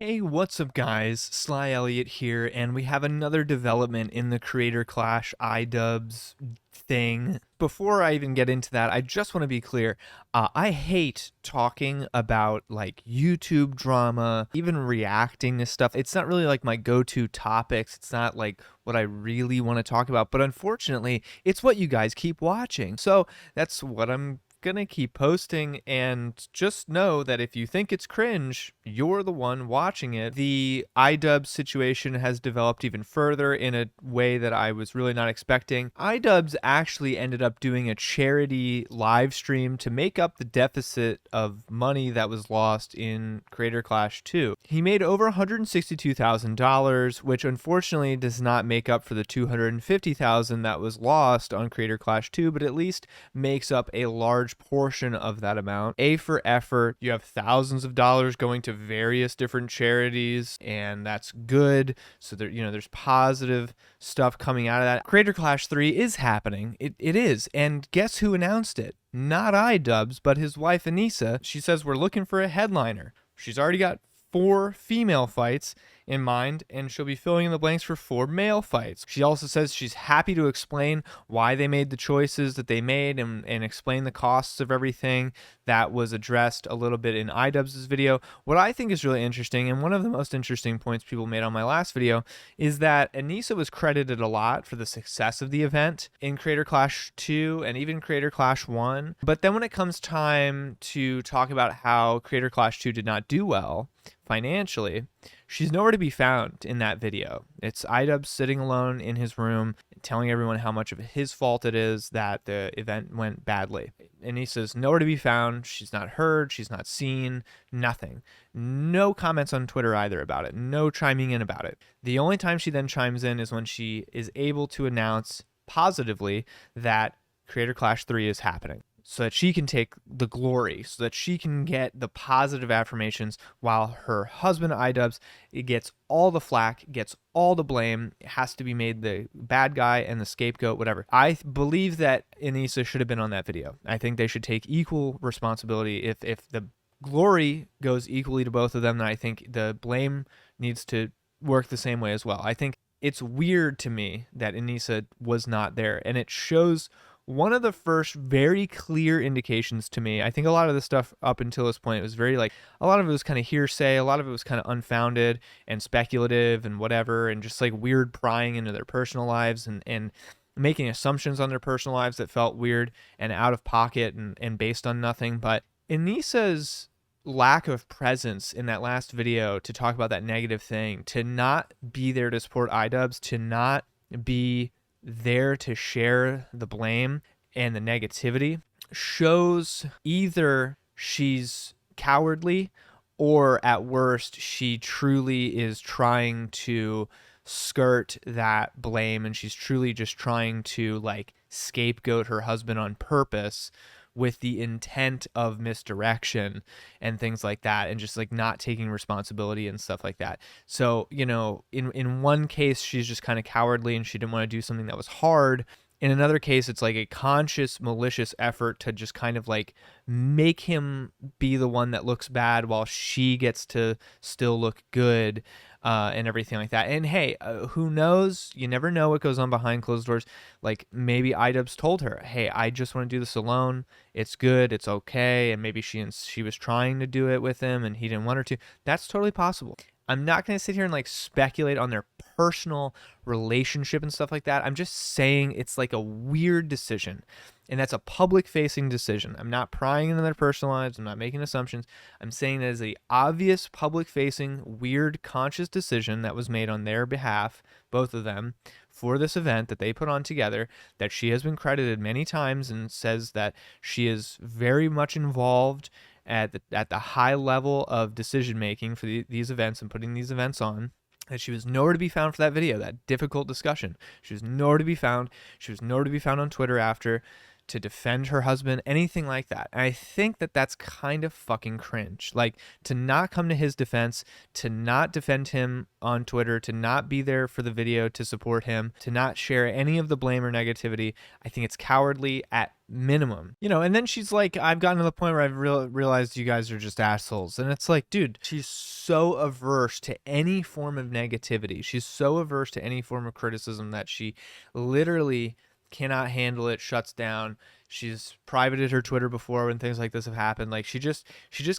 Hey, what's up, guys? Sly Elliott here, and we have another development in the Creator Clash iDubbbz thing. Before I even get into that, I just want to be clear. I hate talking about like YouTube drama, even reacting to stuff. It's not really like my go-to topics. It's not like what I really want to talk about, but unfortunately, it's what you guys keep watching. So that's what I'm gonna keep posting, and just know that if you think it's cringe, you're the one watching it. The iDubbbz situation has developed even further in a way that I was really not expecting. iDubbbz actually ended up doing a charity live stream to make up the deficit of money that was lost in Creator Clash 2. He made over $162,000, which unfortunately does not make up for the $250,000 that was lost on Creator Clash 2, but at least makes up a large portion of that amount. A for effort. You have thousands of dollars going to various different charities, and that's good. So there's positive stuff coming out of that. Creator Clash 3 is happening. It is. And guess who announced it? Not iDubbbz, but his wife Anisa. She says we're looking for a headliner. She's already got 4 female fights in mind, and she'll be filling in the blanks for 4 male fights. She also says she's happy to explain why they made the choices that they made and explain the costs of everything. That was addressed a little bit in iDubbbz's video. What I think is really interesting, and one of the most interesting points people made on my last video, is that Anisa was credited a lot for the success of the event in Creator Clash 2 and even Creator Clash 1. But then when it comes time to talk about how Creator Clash 2 did not do well financially, she's nowhere to be found in that video. It's iDubbbz sitting alone in his room telling everyone how much of his fault it is that the event went badly. Anisa's nowhere to be found. She's not heard. She's not seen. Nothing. No comments on Twitter either about it. No chiming in about it. The only time she then chimes in is when she is able to announce positively that Creator Clash 3 is happening, so that she can take the glory, so that she can get the positive affirmations, while her husband iDubbbz gets all the flack, gets all the blame, has to be made the bad guy and the scapegoat, whatever. I believe that Anisa should have been on that video. I think they should take equal responsibility. If the glory goes equally to both of them, then I think the blame needs to work the same way as well. I think it's weird to me that Anisa was not there, and it shows one of the first very clear indications to me. I think a lot of the stuff up until this point was very like, a lot of it was kind of hearsay, a lot of it was kind of unfounded and speculative and whatever, and just like weird prying into their personal lives and making assumptions on their personal lives that felt weird and out of pocket and based on nothing. But Anisa's lack of presence in that last video to talk about that negative thing, to not be there to support iDubbbz, to not be there to share the blame and the negativity, shows either she's cowardly, or at worst she truly is trying to skirt that blame, and she's truly just trying to like scapegoat her husband on purpose with the intent of misdirection and things like that, and just like not taking responsibility and stuff like that. So, in one case, she's just kind of cowardly and she didn't want to do something that was hard. In another case, it's like a conscious, malicious effort to just kind of like make him be the one that looks bad while she gets to still look good, and everything like that. And hey, who knows? You never know what goes on behind closed doors. Like maybe iDubbbz told her, hey, I just want to do this alone. It's good. It's okay. And maybe she was trying to do it with him and he didn't want her to. That's totally possible. I'm not going to sit here and like speculate on their personal relationship and stuff like that. I'm just saying it's like a weird decision, and that's a public facing decision. I'm not prying into their personal lives. I'm not making assumptions. I'm saying that is a obvious public facing, weird, conscious decision that was made on their behalf, both of them, for this event that they put on together, that she has been credited many times and says that she is very much involved at the high level of decision making for these events and putting these events on. That she was nowhere to be found for that video, that difficult discussion. She was nowhere to be found. She was nowhere to be found on Twitter after to defend her husband, anything like that. And I think that that's kind of fucking cringe. Like, to not come to his defense, to not defend him on Twitter, to not be there for the video to support him, to not share any of the blame or negativity. I think it's cowardly at minimum, you know. And then she's like, I've gotten to the point where I've realized you guys are just assholes. And it's like, dude, she's so averse to any form of negativity. She's so averse to any form of criticism that she literally cannot handle it, shuts down. She's privated her Twitter before when things like this have happened. Like, she just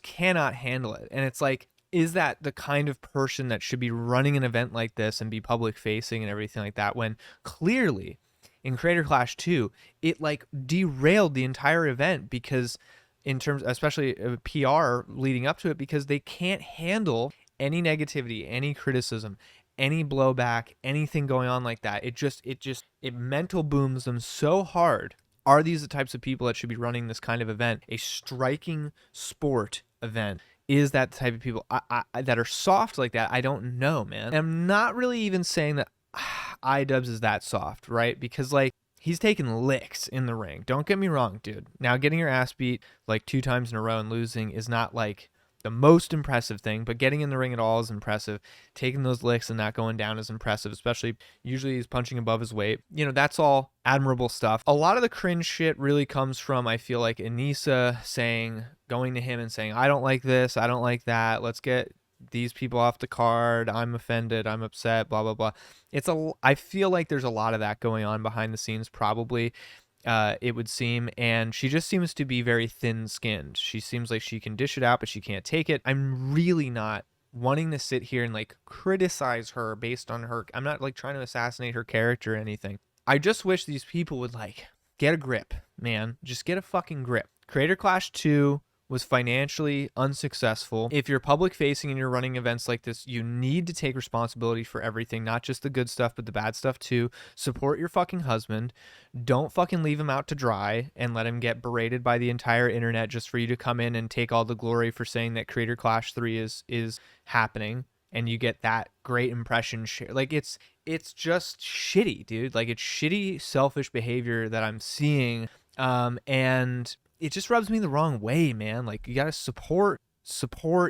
cannot handle it. And it's like, is that the kind of person that should be running an event like this and be public facing and everything like that, when clearly in Creator Clash 2, it like derailed the entire event because in terms, especially PR leading up to it, because they can't handle any negativity, any criticism, any blowback, anything going on like that. It mental booms them so hard. Are these the types of people that should be running this kind of event, a striking sport event? Is that the type of people that are soft like that? I don't know, man. And I'm not really even saying that iDubbbz is that soft, right? Because like, he's taken licks in the ring. Don't get me wrong, dude. Now, getting your ass beat like 2 times in a row and losing is not like the most impressive thing, but getting in the ring at all is impressive. Taking those licks and not going down is impressive, especially usually he's punching above his weight. You know, that's all admirable stuff. A lot of the cringe shit really comes from, I feel like, Anisa going to him and saying, I don't like this, I don't like that, let's get these people off the card, I'm offended, I'm upset, blah, blah, blah. I feel like there's a lot of that going on behind the scenes, probably. It would seem, and she just seems to be very thin-skinned. She seems like she can dish it out, but she can't take it. I'm really not wanting to sit here and like criticize her based on her. I'm not like trying to assassinate her character or anything. I just wish these people would like get a grip, man. Just get a fucking grip. Creator Clash 2 was financially unsuccessful. If you're public facing and you're running events like this, you need to take responsibility for everything, not just the good stuff, but the bad stuff too. Support your fucking husband. Don't fucking leave him out to dry and let him get berated by the entire internet just for you to come in and take all the glory for saying that Creator Clash 3 is happening. And you get that great impression share. Like, it's just shitty, dude. Like, it's shitty, selfish behavior that I'm seeing. And it just rubs me the wrong way, man. Like, you gotta support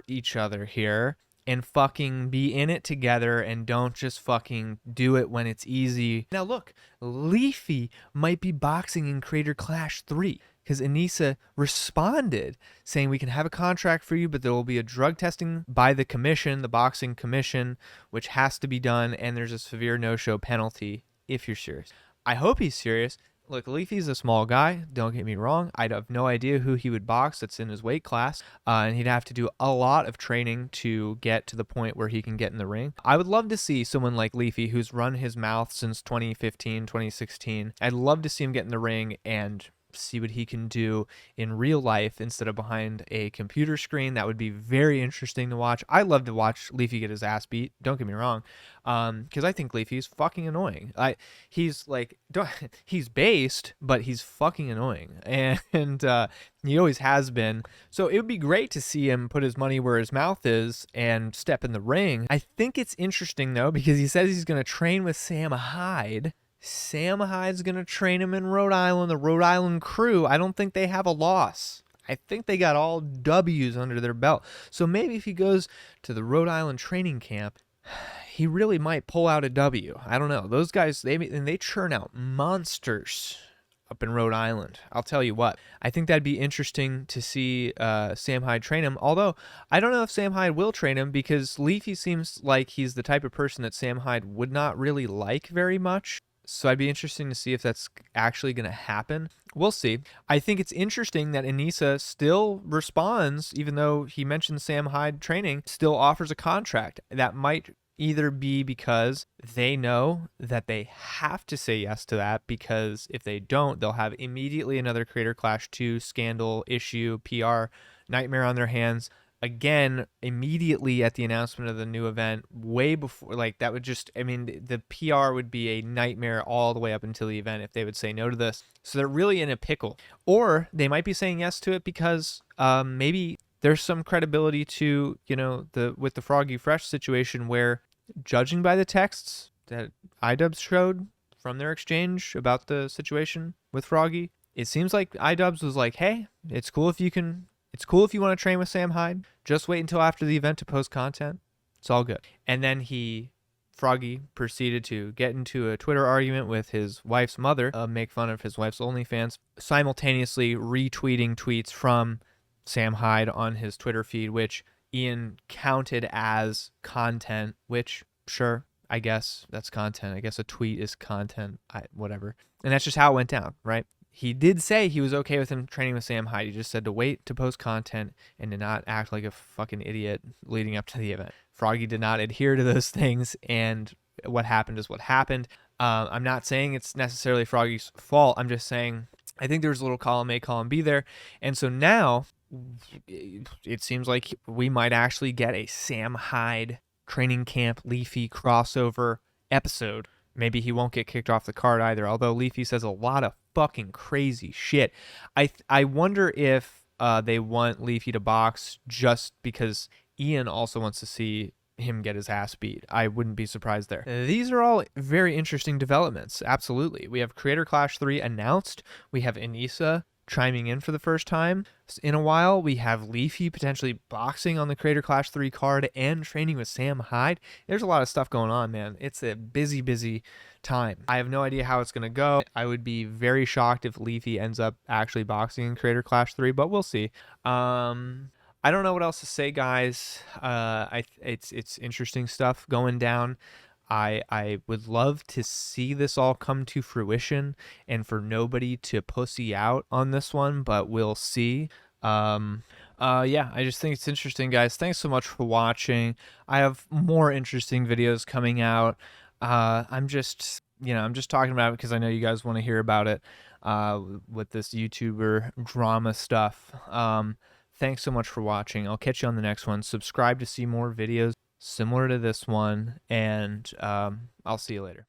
each other here and fucking be in it together, and don't just fucking do it when it's easy. Now look, Leafy might be boxing in Creator Clash 3 because Anisa responded saying we can have a contract for you, but there will be a drug testing by the commission, the boxing commission, which has to be done, and there's a severe no-show penalty if you're serious. I hope he's serious. Look, Leafy's a small guy, don't get me wrong. I'd have no idea who he would box that's in his weight class, and he'd have to do a lot of training to get to the point where he can get in the ring. I would love to see someone like Leafy, who's run his mouth since 2015, 2016. I'd love to see him get in the ring and see what he can do in real life instead of behind a computer screen. That would be very interesting to watch. I love to watch Leafy get his ass beat, don't get me wrong, because I think Leafy's fucking annoying. He's based, but he's fucking annoying, and he always has been. So it would be great to see him put his money where his mouth is and step in the ring. I think it's interesting though, because he says he's going to train with Sam Hyde. Sam Hyde's going to train him in Rhode Island. The Rhode Island crew, I don't think they have a loss. I think they got all W's under their belt. So maybe if he goes to the Rhode Island training camp, he really might pull out a W. I don't know. Those guys, they churn out monsters up in Rhode Island. I'll tell you what. I think that'd be interesting to see Sam Hyde train him. Although, I don't know if Sam Hyde will train him, because Leafy seems like he's the type of person that Sam Hyde would not really like very much. So I'd be interesting to see if that's actually going to happen. We'll see. I think it's interesting that Anisa still responds, even though he mentioned Sam Hyde training, still offers a contract. That might either be because they know that they have to say yes to that, because if they don't, they'll have immediately another Creator Clash 2 scandal, issue, PR nightmare on their hands. Again, immediately at the announcement of the new event, way before, like, that would just, I mean, the PR would be a nightmare all the way up until the event if they would say no to this. So they're really in a pickle. Or they might be saying yes to it because maybe there's some credibility to, you know, with the Froggy Fresh situation, where, judging by the texts that iDubbbz showed from their exchange about the situation with Froggy, it seems like iDubbbz was like, hey, it's cool if you want to train with Sam Hyde. Just wait until after the event to post content. It's all good. And then Froggy proceeded to get into a Twitter argument with his wife's mother, make fun of his wife's OnlyFans, simultaneously retweeting tweets from Sam Hyde on his Twitter feed, which Ian counted as content, which, sure, I guess that's content. I guess a tweet is content, whatever. And that's just how it went down, right? He did say he was okay with him training with Sam Hyde. He just said to wait to post content and to not act like a fucking idiot leading up to the event. Froggy did not adhere to those things, and what happened is what happened. I'm not saying it's necessarily Froggy's fault. I'm just saying I think there's a little column A, column B there. And so now it seems like we might actually get a Sam Hyde training camp Leafy crossover episode. Maybe he won't get kicked off the card either, although Leafy says a lot of fucking crazy shit. I wonder if they want Leafy to box just because Ian also wants to see him get his ass beat. I wouldn't be surprised there. These are all very interesting developments, absolutely. We have Creator Clash 3 announced. We have Anisa chiming in for the first time in a while. We have Leafy potentially boxing on the Creator Clash 3 card and training with Sam Hyde. There's a lot of stuff going on, man. It's a busy, busy time. I have no idea how it's going to go. I would be very shocked if Leafy ends up actually boxing in Creator Clash 3, but we'll see. I don't know what else to say, guys. It's interesting stuff going down. I would love to see this all come to fruition and for nobody to pussy out on this one, but we'll see. Yeah, I just think it's interesting, guys. Thanks so much for watching. I have more interesting videos coming out. I'm just talking about it because I know you guys want to hear about it with this YouTuber drama stuff. Thanks so much for watching. I'll catch you on the next one. Subscribe to see more videos similar to this one, and I'll see you later.